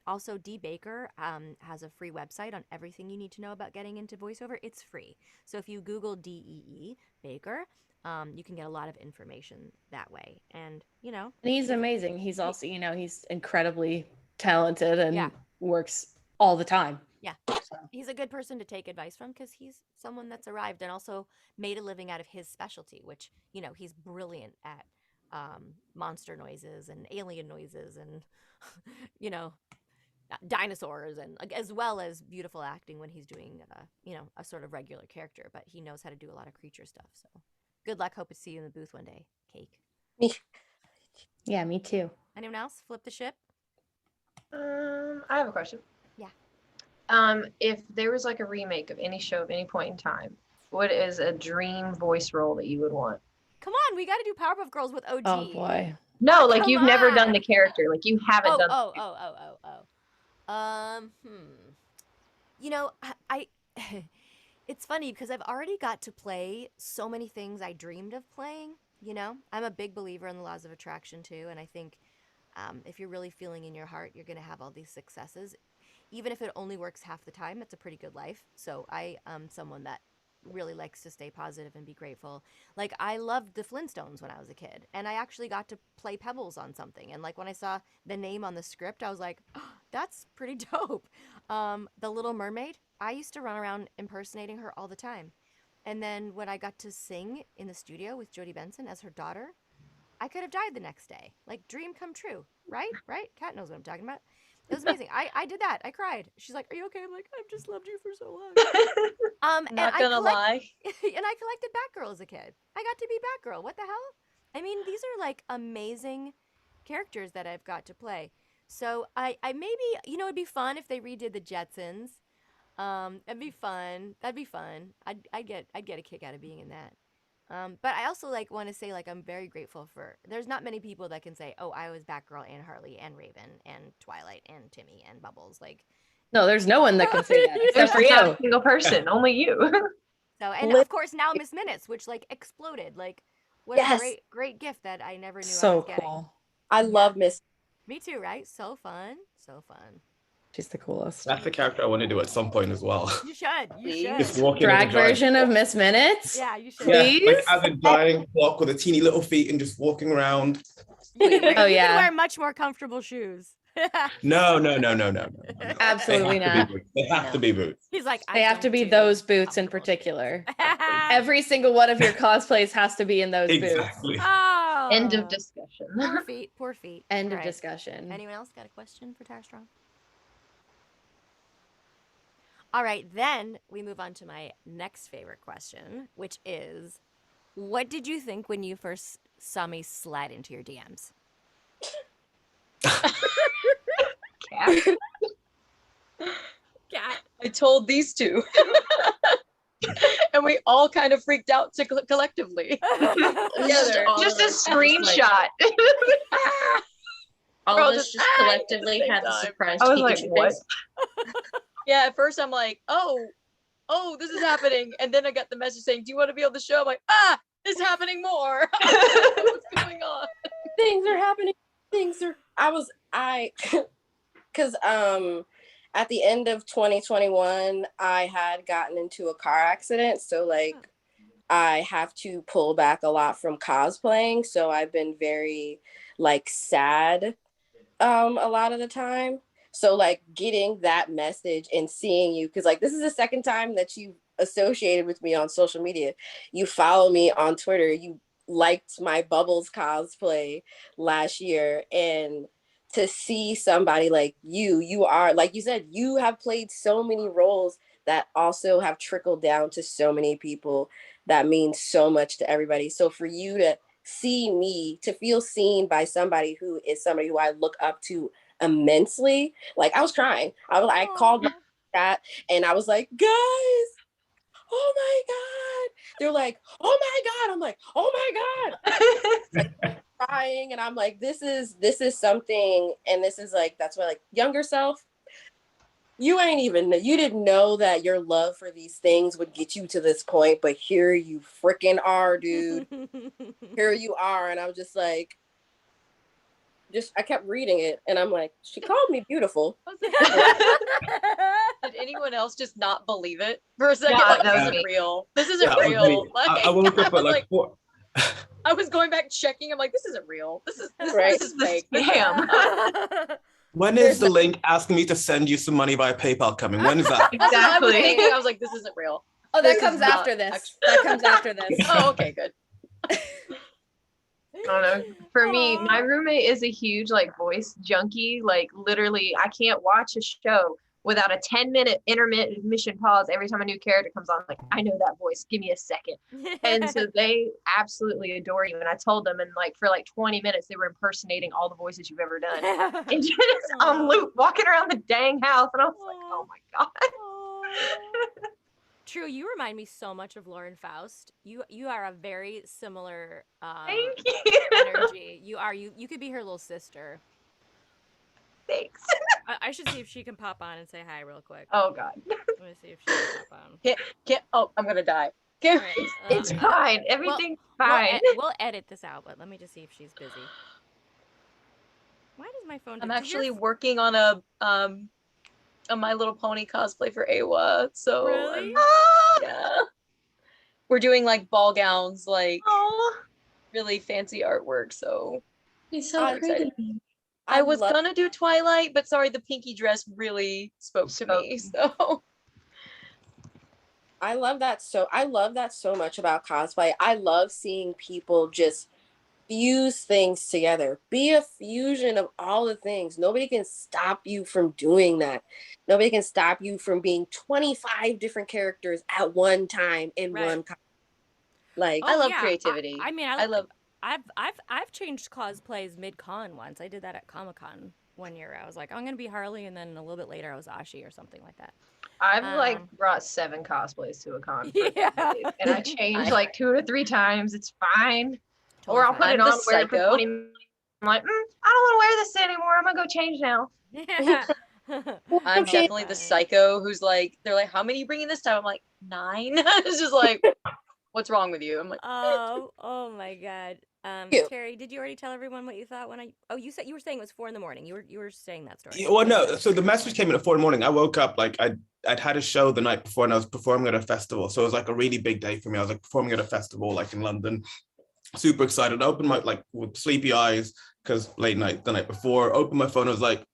also D Baker has a free website on everything you need to know about getting into voiceover. It's free. So if you Google DEE Baker, you can get a lot of information that way. And, you know. And he's amazing. He's also, you know, he's incredibly talented and Yeah. works all the time. Yeah. He's a good person to take advice from because he's someone that's arrived and also made a living out of his specialty, which, you know, he's brilliant at monster noises and alien noises and, you know, dinosaurs, and as well as beautiful acting when he's doing, you know, a sort of regular character. But he knows how to do a lot of creature stuff. So good luck. Hope to see you in the booth one day. Cake. Yeah, me too. Anyone else? Flip the ship. I have a question. Yeah. If there was like a remake of any show at any point in time, what is a dream voice role that you would want? Come on, we got to do Powerpuff Girls with OG. Oh boy. No, like Come you've never done on. the character, like you haven't done. You know, I it's funny because I've already got to play so many things I dreamed of playing, you know? I'm a big believer in the laws of attraction too, and I think if you're really feeling in your heart, you're going to have all these successes. Even if it only works half the time, it's a pretty good life. So I am someone that really likes to stay positive and be grateful. Like, I loved the Flintstones when I was a kid, and I actually got to play Pebbles on something. And like when I saw the name on the script, I was like, oh, that's pretty dope. The Little Mermaid, I used to run around impersonating her all the time. And then when I got to sing in the studio with Jodie Benson as her daughter, I could have died the next day. Like, dream come true, right? Right? Kat knows what I'm talking about. It was amazing. I did that. I cried. She's like, "Are you okay?" I'm like, "I've just loved you for so long." Not gonna lie. And I collected Batgirl as a kid. I got to be Batgirl. What the hell? I mean, these are like amazing characters that I've got to play. So I maybe, you know, it'd be fun if they redid the Jetsons. That'd be fun. That'd be fun. I'd get a kick out of being in that. But I also like want to say, like, I'm very grateful for, there's not many people that can say, oh, I was Batgirl and Harley and Raven and Twilight and Timmy and Bubbles. Like, No, there's no one that can say that except for There's not you. a single person, only you. so, and of course now Miss Minutes, which like exploded. Like, what Yes. a great gift that I never knew I So was getting. cool. I love Miss. Me too, right? So fun. So fun. She's the coolest. That's the character I want to do at some point as well. You should. You should. Just walking Drag with a giant version of clock. Miss Minutes? Yeah, you should. Yeah, Please? like as a giant clock with a teeny little feet and just walking around. You can wear, Oh, you can yeah. wear much more comfortable shoes. No. Absolutely not. They have to be boots. He's like, They have to be those boots in particular. Every single one of your cosplays has to be in those boots. Exactly. Oh. End of discussion. Poor feet. Poor feet. End of All right. discussion. Anyone else got a question for Tara Strong? All right, then we move on to my next favorite question, which is, what did you think when you first saw me slide into your DMs? Cat. I told these two. And we all kind of freaked out collectively. Together. Just a screenshot. All We're all of us just, just "Ah," collectively at the had the same time. surprise I was like, Pikachu what? face. Yeah, at first I'm like, oh, this is happening. And then I got the message saying, do you want to be on the show? I'm like, it's happening more. What's going on? Things are happening. Because at the end of 2021, I had gotten into a car accident. So like I have to pull back a lot from cosplaying. So I've been very like sad a lot of the time. So like getting that message and seeing you, because like this is the second time that you associated with me on social media. You follow me on Twitter. You liked my Bubbles cosplay last year, and to see somebody like you are, like you said, you have played so many roles that also have trickled down to so many people that means so much to everybody. So for you to see me, to feel seen by somebody who is somebody who I look up to immensely, like I was crying. I called my chat and I was like, guys, oh my God. They're like, oh my God. I'm like, oh my God. Like, crying, and I'm like, this is something, and this is like, that's why, like, younger self, you didn't know that your love for these things would get you to this point, but here you freaking are, dude. Here you are. And I was just like, I kept reading it, and I'm like, she called me beautiful. Did anyone else just not believe it for a second? Yeah, Like, that this was isn't me. real. This isn't That was real. me. Like, I woke up I at was like like, 4. I was going back checking. I'm like, this isn't real. This is Right. this is This fake. scam. When is the link asking me to send you some money via PayPal coming? When is that? That's what I was Exactly. thinking. I was like, this isn't real. Oh, This that is comes not after this. actually- That comes after this. Oh, okay, good. I don't know. For me, Aw. my roommate is a huge like voice junkie. Like literally, I can't watch a show without a 10-minute intermission pause every time a new character comes on. Like, I know that voice. Give me a second. And so they absolutely adore you. And I told them, and like for like 20 minutes, they were impersonating all the voices you've ever done. And just on loop, walking around the dang house. And I was like, oh my God. True, you remind me so much of Lauren Faust. You are a very similar Thank you. energy. You could be her little sister. Thanks. I should see if she can pop on and say hi real quick. Oh God. Let me see if she can pop on. Oh, I'm gonna die. All right, It's fine. Everything's fine. We'll edit this out, but let me just see if she's busy. Why does my phone? I'm does your actually working on a My Little Pony cosplay for AWA. So Really? yeah. We're doing like ball gowns, like Oh, really fancy artwork. So He's so I'm excited. pretty. I was love- gonna do Twilight, but sorry, the pinky dress really spoke to me. So I love that so much about cosplay. I love seeing people just fuse things together. Be a fusion of all the things. Nobody can stop you from doing that. Nobody can stop you from being 25 different characters at one time in Right. one like I love yeah, creativity. I mean, I love. I've changed cosplays mid-con once. I did that at Comic-Con one year. I was like, I'm gonna be Harley, and then a little bit later I was Ashi or something like that. I've like Um, brought 7 cosplays to a con. Yeah. And I changed like 2 or 3 times. It's fine. Totally Or I'll fine. put it I'm on, the wear it for psycho. 20 minutes. I'm like, I don't want to wear this anymore. I'm gonna go change now. Yeah. I'm Okay. definitely the psycho who's like, they're like, how many are you bringing this time? I'm like, 9. It's just like, what's wrong with you? I'm like, Oh my God. Cute. Terry, did you already tell everyone what you thought when you said you were saying it was 4 a.m. You were saying that story. Yeah, well, no. So the message came in at 4 a.m. I woke up like I'd had a show the night before, and I was performing at a festival. So it was like a really big day for me. I was like performing at a festival, like in London. Super excited. I opened my like with sleepy eyes because late night the night before. Opened my phone. I was like,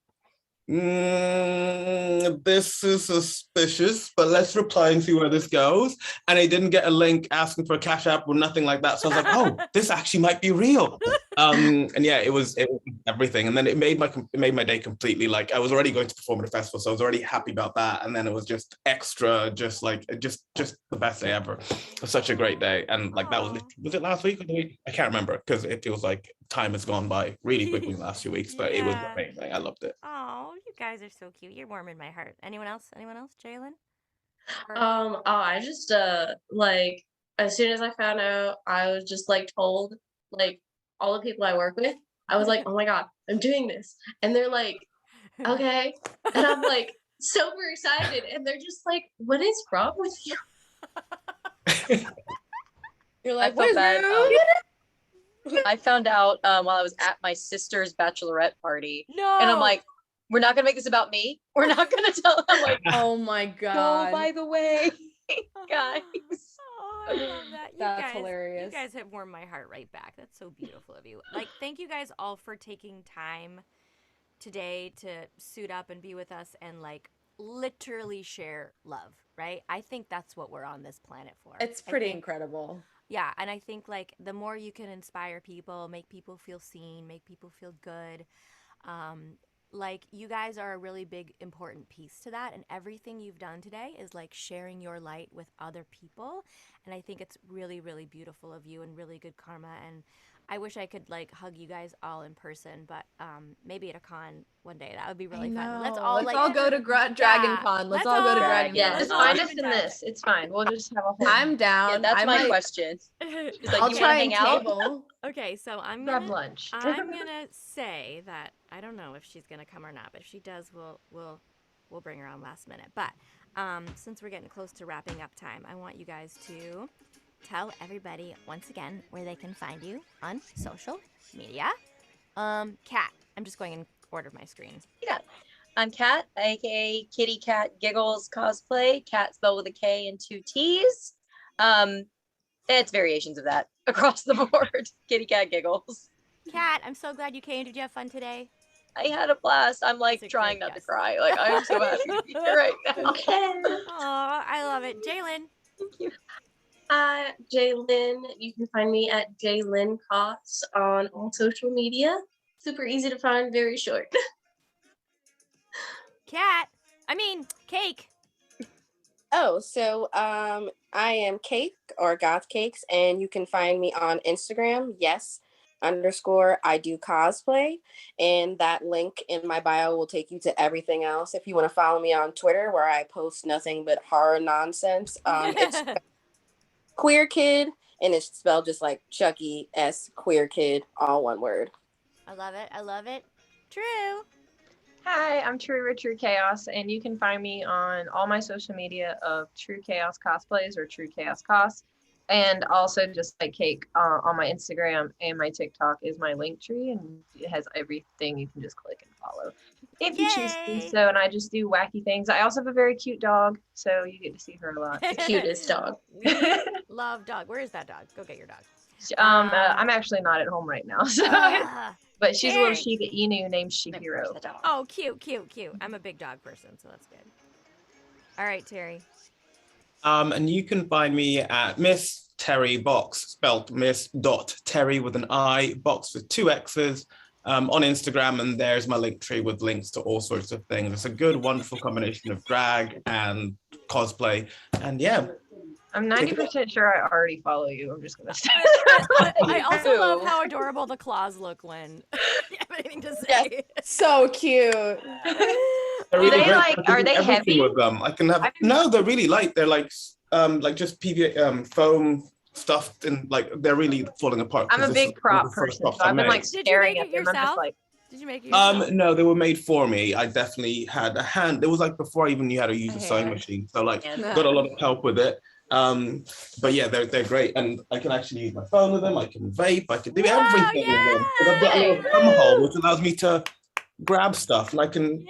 this is suspicious, but let's reply and see where this goes. And I didn't get a link asking for a cash app or nothing like that. So I was like, oh, this actually might be real. And yeah, it was everything. And then it made my day completely. Like I was already going to perform at a festival, so I was already happy about that. And then it was just extra, just the best day ever. It was such a great day. And like that was it last week or the week? I can't remember because it feels like time has gone by really quickly in the last few weeks, but it was Yeah. amazing. I loved it. Oh, you guys are so cute. You're warming my heart. Anyone else? JLYNN? I just like as soon as I found out, I was just like told like all the people I work with, I was like, oh my God, I'm doing this. And they're like, okay. And I'm like super excited. And they're just like, what is wrong with you? you're I like, felt what is bad. wrong? I found out while I was at my sister's bachelorette party, No. and I'm like, we're not gonna make this about me. We're not gonna tell. I'm like, Oh my God. oh, by the way, guys. Oh, I love that. That's You hilarious. guys have warmed my heart right back. That's so beautiful of you. Like, thank you guys all for taking time today to suit up and be with us and like literally share love, right? I think that's what we're on this planet for. It's I pretty think- incredible. Yeah, and I think like the more you can inspire people, make people feel seen, make people feel good, Like, you guys are a really big, important piece to that, and everything you've done today is like sharing your light with other people, and I think it's really, really beautiful of you and really good karma. And I wish I could like hug you guys all in person, but maybe at a con one day. That would be really fun. Let's all go to Dragon Con. Let's all go to Dragon Yeah, Con. just all find do us in that. this. It's fine. We'll just have a whole I'm down. Yeah, that's I my might- question. It's like, I'll you try wanna and hang out? table. Okay, so I'm grab gonna lunch. I'm gonna say that I don't know if she's gonna come or not, but if she does, we'll bring her on last minute. But since we're getting close to wrapping up time, I want you guys to tell everybody once again where they can find you on social media. Kat, I'm just going in order of my screen. Yeah. I'm Kat, aka KittyKattgigglescosplay. Kat spelled with a K and 2 T's. It's variations of that across the board. Kitty Kat Giggles. Kat, I'm so glad you came. Did you have fun today? I had a blast. I'm like That's a trying good not to guess. cry. Like, I'm so happy to be here right now. Oh, I love it. JLYNN. Thank you. JLYNN. You can find me at JLYNNCos on all social media. Super easy to find, very short. Cake. Oh, so I am Cake or GothCakez, and you can find me on Instagram, yes_I do cosplay. And that link in my bio will take you to everything else. If you want to follow me on Twitter, where I post nothing but horror nonsense, it's Queer Kid, and it's spelled just like Chucky S Queer Kid, all one word. I love it. I love it. True. Hi, I'm True Chaos, and you can find me on all my social media of truechaoscosplays or truechaoscos, and also just like Cake on my Instagram, and my TikTok is my link tree, and it has everything. You can just click and follow if you choose to do Yay. so. And I just do wacky things. I also have a very cute dog, so you get to see her a lot. The cutest dog. We love dog. Where is that dog? Go get your dog. I'm actually not at home right now, so Ah. but she's a little Terry. Shiba Inu named Shihiro. Oh, cute. I'm a big dog person, so that's good. All right, Terry. And you can find me at miss.terriboxx, spelled miss.terry with an I, box with 2 X's, on Instagram, and there's my link tree with links to all sorts of things. It's a good, wonderful combination of drag and cosplay, and yeah. I'm 90% sure I already follow you. I'm just gonna say. I also love how adorable the claws look, Lynn. You have anything to say? So cute. They're Do they, great. like, I can are do they everything heavy? with them. I can have no, they're really light. They're like just PVA foam stuffed, and like they're really falling apart. I'm a 'cause this big is one of prop the first person, props so I I've been made. like Did you staring make at it them. I'm just yourself? like, Did you make it yourself? No, they were made for me. I definitely had a hand. It was like before I even knew how to use a sewing hand. machine. So like Yeah. got a lot of help with it. But yeah, they're great, and I can actually use my phone with them. I can vape. I can do Wow, everything with them. And I've got a little thumb hole which allows me to grab stuff, and I can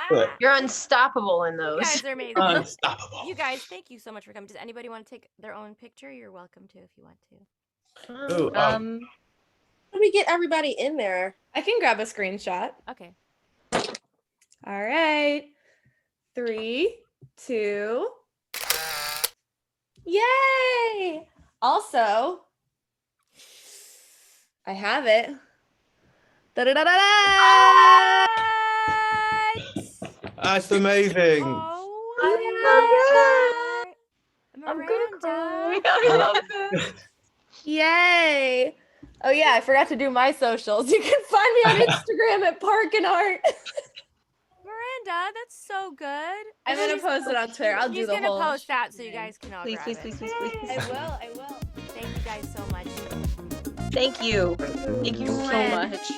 do it. you're unstoppable in You those. guys are amazing. Unstoppable. You guys, thank you so much for coming. Does anybody want to take their own picture? You're welcome to if you want to. Ooh, How do we get everybody in there? I can grab a screenshot. Okay. All right. 3, 2. Yay! Also, I have it. Da-da-da-da-da! That's amazing. Oh, I'm gonna cry. Miranda. I love this. Yay! Oh yeah, I forgot to do my socials. You can find me on Instagram at Park and Art. Miranda, that's so good. I'm gonna post it on Twitter. I'll do She's the gonna whole. post that so you guys can all Please, grab please, it. please, please, please. I will. Thank you guys so much. Thank you. Thank you so much.